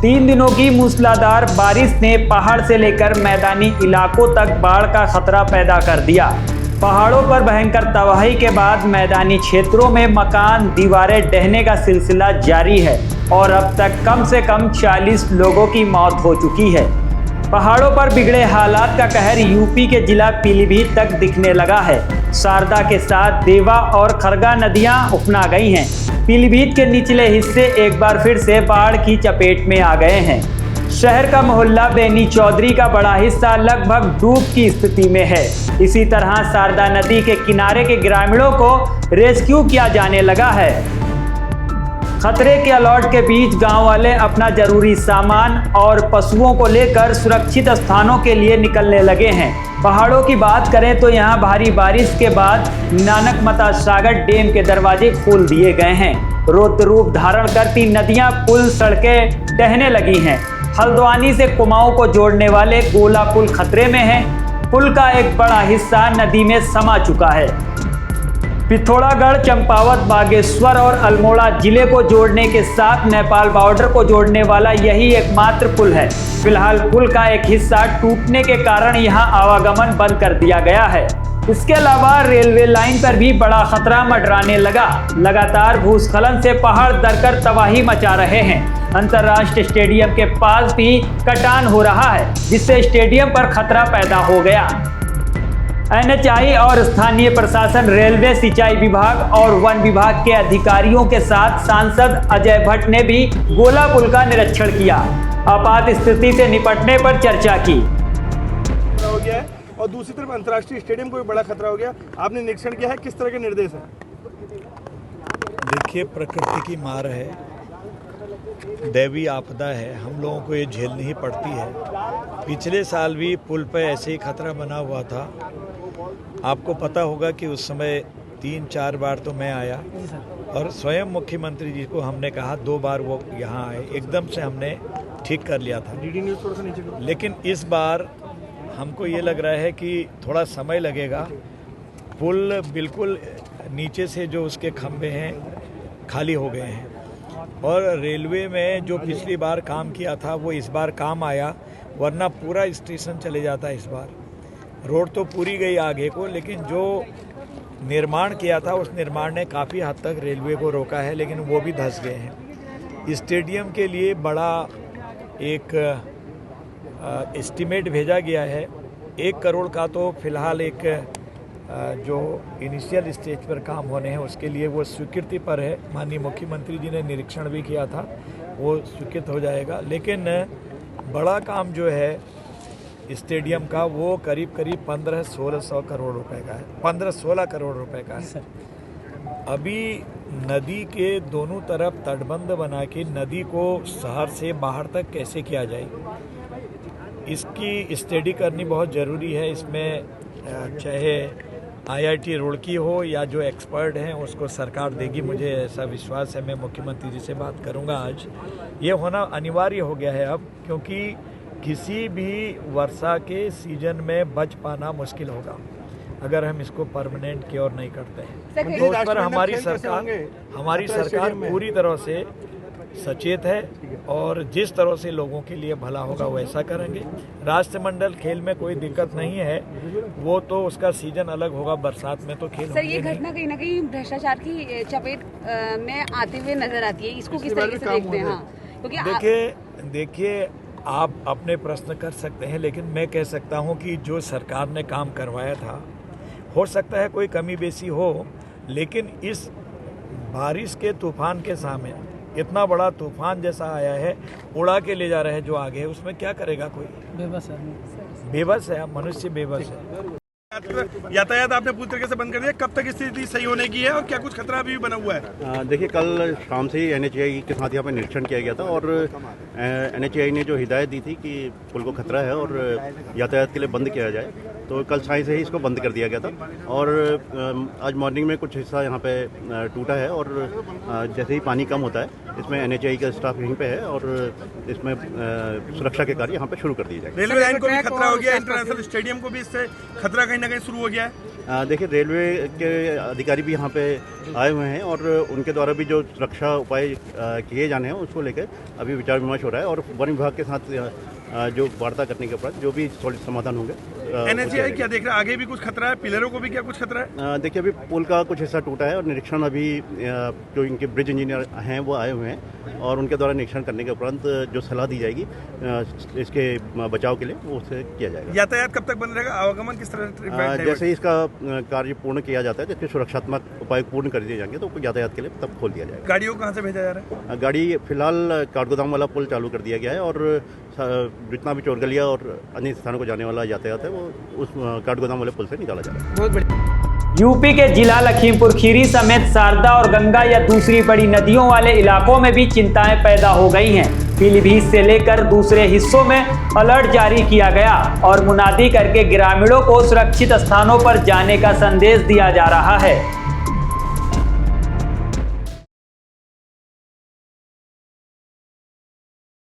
3 दिनों की मूसलाधार बारिश ने पहाड़ से लेकर मैदानी इलाकों तक बाढ़ का खतरा पैदा कर दिया। पहाड़ों पर भयंकर तबाही के बाद मैदानी क्षेत्रों में मकान दीवारें ढहने का सिलसिला जारी है और अब तक कम से कम 40 लोगों की मौत हो चुकी है। पहाड़ों पर बिगड़े हालात का कहर यूपी के जिला पीलीभीत तक दिखने लगा है। शारदा के साथ देवा और खरगा नदियां उफना गई हैं। पीलीभीत के निचले हिस्से एक बार फिर से बाढ़ की चपेट में आ गए हैं। शहर का मोहल्ला बेनी चौधरी का बड़ा हिस्सा लगभग डूब की स्थिति में है। इसी तरह शारदा नदी के किनारे के ग्रामीणों को रेस्क्यू किया जाने लगा है। खतरे के अलर्ट के बीच गांव वाले अपना जरूरी सामान और पशुओं को लेकर सुरक्षित स्थानों के लिए निकलने लगे हैं। पहाड़ों की बात करें तो यहां भारी बारिश के बाद नानक मता सागर डैम के दरवाजे खोल दिए गए हैं। रौद्र रूप धारण करती नदियां, पुल, सड़कें ढहने लगी हैं। हल्द्वानी से कुमाऊं को जोड़ने वाले गोला पुल खतरे में है। पुल का एक बड़ा हिस्सा नदी में समा चुका है। पिथौरागढ़, चंपावत, बागेश्वर और अल्मोड़ा जिले को जोड़ने के साथ नेपाल बॉर्डर को जोड़ने वाला यही एकमात्र पुल है। फिलहाल पुल का एक हिस्सा टूटने के कारण यहां आवागमन बंद कर दिया गया है। इसके अलावा रेलवे लाइन पर भी बड़ा खतरा मंडराने लगा। लगातार भूस्खलन से पहाड़ दरकर तबाही मचा रहे हैं। अंतर्राष्ट्रीय स्टेडियम के पास भी कटान हो रहा है, जिससे स्टेडियम पर खतरा पैदा हो गया। एनएचआई और स्थानीय प्रशासन, रेलवे, सिंचाई विभाग और वन विभाग के अधिकारियों के साथ सांसद अजय भट्ट ने भी गोला पुल का निरीक्षण किया। आपात स्थिति से निपटने पर चर्चा की। हो गया है और दूसरी तरफ अंतर्राष्ट्रीय स्टेडियम को भी बड़ा खतरा हो गया। आपने निरीक्षण किया है, किस तरह के निर्देश हैं? देखिए, प्रकृति की मार है, दैवीय आपदा है, हम लोगों को ये झेलनी ही पड़ती है। पिछले साल भी पुल पर ऐसे ही खतरा बना हुआ था। आपको पता होगा कि उस समय 3-4 बार तो मैं आया और स्वयं मुख्यमंत्री जी को हमने कहा, 2 बार वो यहाँ आए, एकदम से हमने ठीक कर लिया था। लेकिन इस बार हमको ये लग रहा है कि थोड़ा समय लगेगा। पुल बिल्कुल नीचे से जो उसके खंभे हैं खाली हो गए हैं और रेलवे में जो पिछली बार काम किया था वो इस बार काम आया, वरना पूरा स्टेशन चले जाता है। इस बार रोड तो पूरी गई आगे को, लेकिन जो निर्माण किया था उस निर्माण ने काफ़ी हद तक रेलवे को रोका है, लेकिन वो भी धंस गए हैं। स्टेडियम के लिए बड़ा एक एस्टीमेट भेजा गया है 1 करोड़ का। तो फिलहाल एक जो इनिशियल स्टेज पर काम होने हैं उसके लिए वो स्वीकृति पर है। माननीय मुख्यमंत्री जी ने निरीक्षण भी किया था, वो स्वीकृत हो जाएगा। लेकिन बड़ा काम जो है स्टेडियम का वो करीब 1500-1600 करोड़ रुपए का है, 15-16 करोड़ रुपए का है। अभी नदी के दोनों तरफ तटबंध बना के नदी को शहर से बाहर तक कैसे किया जाए, इसकी स्टडी करनी बहुत ज़रूरी है। इसमें चाहे IIT रुड़की हो या जो एक्सपर्ट हैं उसको सरकार देगी, मुझे ऐसा विश्वास है। मैं मुख्यमंत्री जी से बात करूंगा आज। ये होना अनिवार्य हो गया है अब, क्योंकि किसी भी वर्षा के सीजन में बच पाना मुश्किल होगा अगर हम इसको परमानेंट क्योर नहीं करते हैं। तो उस पर हमारी सरकार पूरी तरह से सचेत है और जिस तरह से लोगों के लिए भला होगा वैसा करेंगे। राष्ट्रमंडल खेल में कोई दिक्कत नहीं है, वो तो उसका सीजन अलग होगा, बरसात में तो खेल। सर, ये घटना कहीं ना कहीं भ्रष्टाचार की चपेट में आते हुए नजर आती है, इसको किस तरीके से देखते हैं? क्योंकि देखिए आप अपने प्रश्न कर सकते हैं, लेकिन मैं कह सकता हूँ कि जो सरकार ने काम करवाया था, हो सकता है कोई कमी बेसी हो, लेकिन इस बारिश के तूफान के सामने इतना बड़ा तूफान जैसा आया है, उड़ा के ले जा रहे हैं जो आगे है, उसमें क्या करेगा कोई? बेबस है, मनुष्य बेबस है। यातायात आपने पूरी तरीके से बंद कर दिया, कब तक स्थिति सही होने की है और क्या कुछ खतरा भी बना हुआ है? देखिए, कल शाम से ही NHAI के साथ यहाँ पे निरीक्षण किया गया था और NHAI ने जो हिदायत दी थी कि पुल को खतरा है और यातायात के लिए बंद किया जाए, तो कल साय से ही इसको बंद कर दिया गया था। और आज मॉर्निंग में कुछ हिस्सा यहाँ पे टूटा है और जैसे ही पानी कम होता है इसमें NHAI का स्टाफ यहीं पे है और इसमें सुरक्षा के कार्य यहाँ पे शुरू कर दिए जाएंगे। रेलवे लाइन को भी खतरा हो गया, इंटरनेशनल स्टेडियम को भी इससे खतरा कहीं ना कहीं शुरू हो गया है। देखिए, रेलवे के अधिकारी भी यहाँ पे आए हुए हैं और उनके द्वारा भी जो सुरक्षा उपाय किए जाने हैं उसको लेकर अभी विचार विमर्श हो रहा है और वन विभाग के साथ जो वार्ता करने के उपरांत जो भी समाधान होंगे। NHAI क्या देख रहा है, आगे भी कुछ खतरा है, पिलरों को भी क्या कुछ खतरा है? देखिए, अभी पुल का कुछ हिस्सा टूटा है और निरीक्षण अभी जो इनके ब्रिज इंजीनियर हैं वो आए हुए हैं और उनके द्वारा निरीक्षण करने के उपरांत जो सलाह दी जाएगी इसके बचाव के लिए वो उससे किया जाएगा। यातायात कब तक बंद रहेगा, आवागमन किस तरह? जैसे ही इसका कार्य पूर्ण किया जाता है, जिसके सुरक्षात्मक उपाय पूर्ण कर दिए जाएंगे तो यातायात के लिए तब खोल दिया जाएगा। गाड़ियों को कहाँ से भेजा जा रहा है? गाड़ी फिलहाल काठगोदाम वाला पुल चालू कर दिया गया है और जितना भी चोरगलिया और अन्य स्थानों को जाने वाला यातायात है वो उस काठगोदाम वाले पुल से निकाला जा रहा है। बहुत बढ़िया। यूपी के जिला लखीमपुर खीरी समेत शारदा और गंगा या दूसरी बड़ी नदियों वाले इलाकों में भी चिंताएं पैदा हो गई हैं। पीलीभीत से लेकर दूसरे हिस्सों में अलर्ट जारी किया गया और मुनादी करके ग्रामीणों को सुरक्षित स्थानों पर जाने का संदेश दिया जा रहा है।